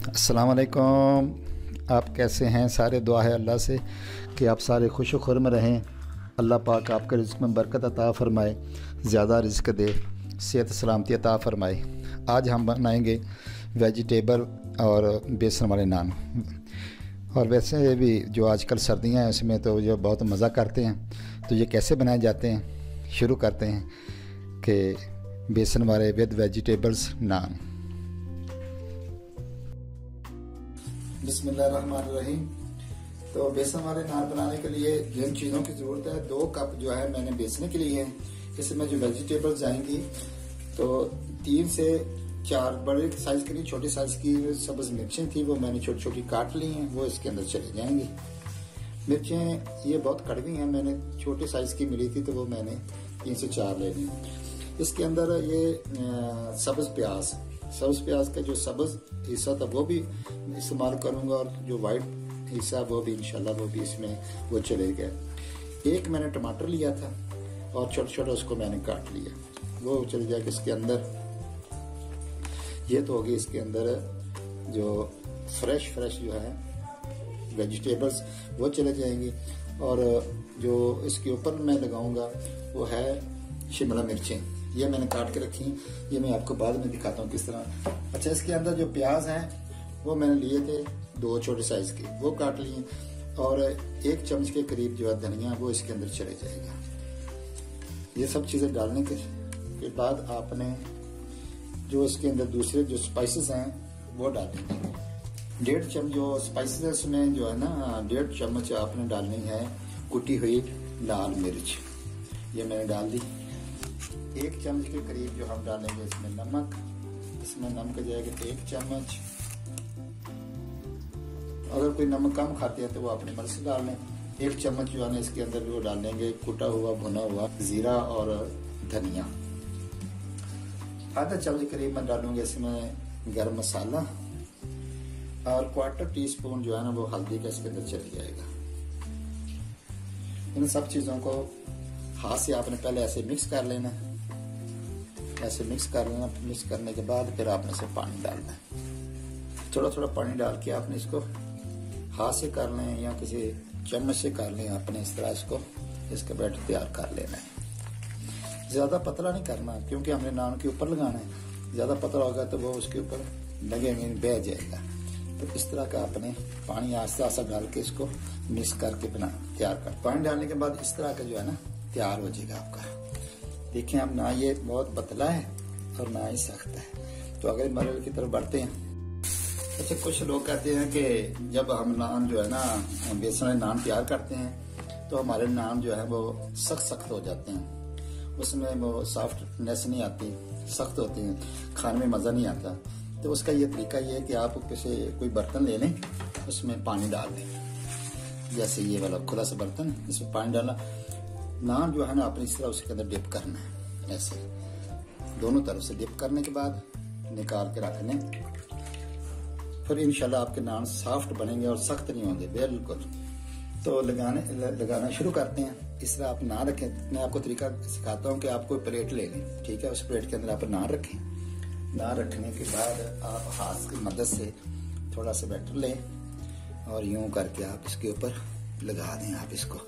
अस्सलाम वालेकुम। आप कैसे हैं? सारे दुआ है अल्लाह से कि आप सारे खुश खुर्म रहें। अल्लाह पाक आपके रिज़्क़ में बरकत अता फ़रमाए, ज़्यादा रिज़्क़ दे, सेहत सलामती अता फ़रमाए। आज हम बनाएंगे वेजिटेबल और बेसन वाले नान। और वैसे भी जो आजकल सर्दियां हैं उसमें तो जो बहुत मज़ा करते हैं। तो ये कैसे बनाए जाते हैं, शुरू करते हैं कि बेसन वाले विद वेजिटेबल्स नान। बिस्मिल्लाहिर्रहमानिर्रहीम। तो बेसन वाले नान बनाने के लिए जिन चीज़ों की ज़रूरत है, 2 कप जो है मैंने बेचने के लिए हैं। इसमें जो वेजिटेबल्स आएंगी तो 3 से 4 बड़े साइज़ की, छोटे साइज़ की सब्ज़ मिर्चें थी, वो मैंने छोटी छोटी काट ली हैं, वो इसके अंदर चली जाएंगी। मिर्चें ये बहुत कड़वी हैं, मैंने छोटे साइज़ की मिली थी तो वो मैंने 3 से 4 ले ली। इसके अंदर ये सब्ज़ प्याज का जो सब्ज़ हिस्सा था वो भी इस्तेमाल करूंगा, और जो वाइट हिस्सा वो भी इंशाल्लाह वो भी इसमें वो चलेगा। एक मैंने टमाटर लिया था और छोटा छोटा उसको मैंने काट लिया, वो चले जाएगा इसके अंदर। ये तो होगी इसके अंदर जो फ्रेश जो है वेजिटेबल्स वो चले जाएंगी। और जो इसके ऊपर मैं लगाऊंगा वो है शिमला मिर्चें, ये मैंने काट के रखी। ये मैं आपको बाद में दिखाता हूँ किस तरह। अच्छा, इसके अंदर जो प्याज हैं वो मैंने लिए थे 2 छोटे साइज के, वो काट लिए। और 1 चम्मच के करीब जो है धनिया वो इसके अंदर चले जाएगा। ये सब चीजें डालने के बाद आपने जो इसके अंदर दूसरे जो स्पाइसेस हैं वो डालेंगे। 1.5 चम्मच जो स्पाइसेस है उसमें जो है ना 1.5 चम्मच आपने डालनी है कुटी हुई लाल मिर्च, ये मैंने डाल दी। 1 चम्मच के करीब जो हम डालेंगे इसमें नमक, इसमें नमक जाएगा 1 चम्मच। अगर कोई नमक कम खाते हैं तो वो अपनी मर्जी से डाल लें। 1 चम्मच जो है इसके अंदर वो डाल देंगे कुटा हुआ भुना हुआ जीरा और धनिया। आधा चम्मच करीब मैं डालूंगा इसमें गरम मसाला, और 1/4 टीस्पून जो है ना वो हल्दी का इसके अंदर चल जाएगा। इन सब चीजों को हाथ से आपने पहले ऐसे मिक्स कर लेना, ऐसे मिक्स कर लेना। मिक्स करने के बाद फिर आपने इसे पानी डालना है, थोड़ा थोड़ा पानी डाल के आपने इसको हाथ से कर लें या किसी चम्मच से कर लें। आपने इस तरह इसका बैटर तैयार कर लेना है। ज्यादा पतला नहीं करना क्योंकि हमने नान के ऊपर लगाना है। ज्यादा पतला होगा तो वो उसके ऊपर लगेंगे, बह जाएगा। तो इस तरह का आपने पानी आस्ता आस्ता डाल के इसको मिक्स करके बना तैयार कर। पानी डालने के बाद इस तरह का जो है ना तैयार हो जाएगा आपका। देखिए, अब ना ये बहुत पतला है और ना ही सख्त है। तो अगर मरल की तरफ बढ़ते हैं। अच्छा, कुछ लोग कहते हैं कि जब हम नान जो है ना बेसन वाले नान तैयार करते हैं तो हमारे नान जो है वो सख्त हो जाते हैं, उसमें वो सॉफ्टनेस नहीं आती, सख्त होती हैं, खाने में मजा नहीं आता। तो उसका ये तरीका ये है कि आप किसी कोई बर्तन ले लें, उसमें पानी डाल दें, जैसे ये वाला खुला सा बर्तन, इसमें पानी डालना। नान जो है ना अपनी इस तरह उसके अंदर डिप करना है, ऐसे दोनों तरफ से डिप करने के बाद निकाल के रख लें। फिर इंशाल्लाह आपके नान सॉफ्ट बनेंगे और सख्त नहीं होंगे बिल्कुल। तो लगाना शुरू करते हैं। इस तरह आप नान रखें। मैं आपको तरीका सिखाता हूँ कि आप कोई प्लेट ले लें, ठीक है, उस प्लेट के अंदर आप नान रखें। नान रखने के बाद आप हाथ की मदद से थोड़ा सा बैटर लें और यूं करके आप इसके ऊपर लगा दें। आप इसको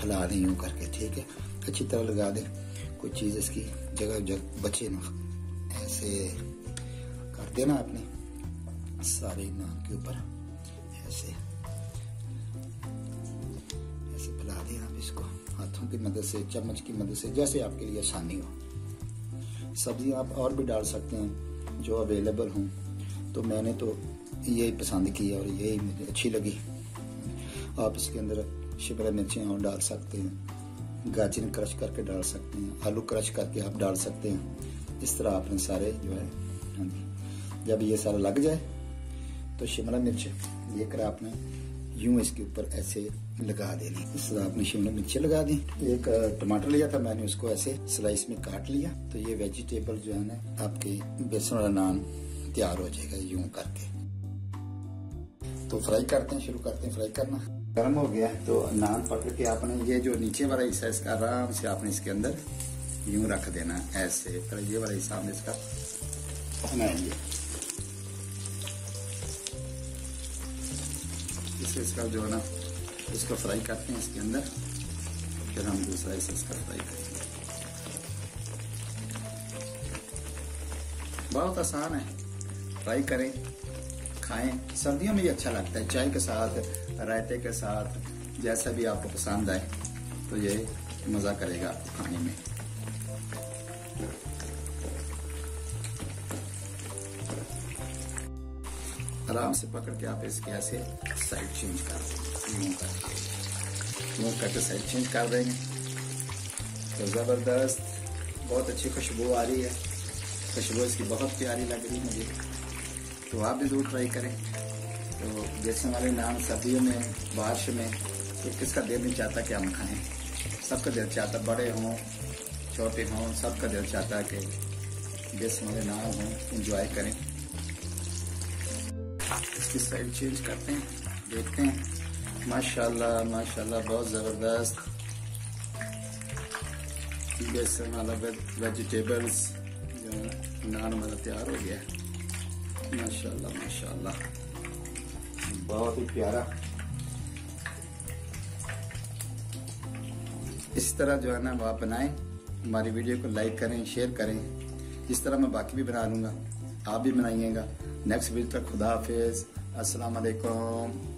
फैला दें यूं करके, ठीक है, अच्छी तरह लगा दें। कोई चीज इसकी जगह बचे ना, ऐसे कर देना आपने सारे नान के ऊपर, ऐसे फैला दें आप इसको हाथों की मदद से, चम्मच की मदद से, जैसे आपके लिए आसानी हो। सब्जी आप और भी डाल सकते हैं जो अवेलेबल हों। तो मैंने तो यही पसंद की और यही मुझे अच्छी लगी। आप इसके अंदर शिमला मिर्चें और डाल सकते हैं, गाजर क्रश करके डाल सकते हैं, आलू क्रश करके आप डाल सकते हैं। इस तरह आपने सारे जो है, जब ये सारा लग जाए तो शिमला मिर्च लेकर आपने यूं इसके ऊपर ऐसे लगा देनी। इस तरह आपने शिमला मिर्च लगा दी। एक टमाटर लिया था मैंने, उसको ऐसे स्लाइस में काट लिया। तो ये वेजिटेबल जो है ना आपके बेसन वाला नान तैयार हो जाएगा यूं करके। तो फ्राई करते हैं, शुरू करते हैं फ्राई करना। गर्म हो गया तो नान पकड़ के आपने ये जो नीचे वाला हिस्सा इसका आराम से आपने इसके अंदर यूं रख देना ऐसे। फिर ये वाला हिस्सा हमने इसका बनाएंगे। इससे इसका जो है ना इसको फ्राई करते हैं इसके अंदर, फिर हम दूसरा इसे इसका फ्राई करेंगे। बहुत आसान है, ट्राई करें, खाएं। सर्दियों में ये अच्छा लगता है, चाय के साथ, रायते के साथ, जैसा भी आपको पसंद आए, तो ये मजा करेगा आपको खाने में। आराम से पकड़ के आप इसके ऐसे साइड चेंज कर देंगे, मूव करके साइड चेंज कर देंगे। तो जबरदस्त, बहुत अच्छी खुशबू आ रही है, खुशबू इसकी बहुत प्यारी लग रही है मुझे। तो आप भी जरूर ट्राई करें। तो जैसे हमारे नाम सर्दियों में, बारिश में, तो किसका दिल नहीं चाहता कि हम खाएं? सबका दिल चाहता, बड़े हों छोटे हों, सबका दिल चाहता है कि जैसे हमारे नाम हों, इंजॉय करें। इसकी साइड चेंज करते हैं, देखते हैं। माशाल्लाह माशाल्लाह, बहुत जबरदस्त बेसन वाला वेजिटेबल्स जो नान हमारा तैयार हो गया है। माशाल्लाह माशाल्लाह, बहुत ही प्यारा। इस तरह जो है ना वो आप बनाएं, हमारी वीडियो को लाइक करें, शेयर करें। इस तरह मैं बाकी भी बना लूंगा, आप भी बनाइएगा। नेक्स्ट वीडियो तक खुदा हाफिज, अस्सलाम वालेकुम।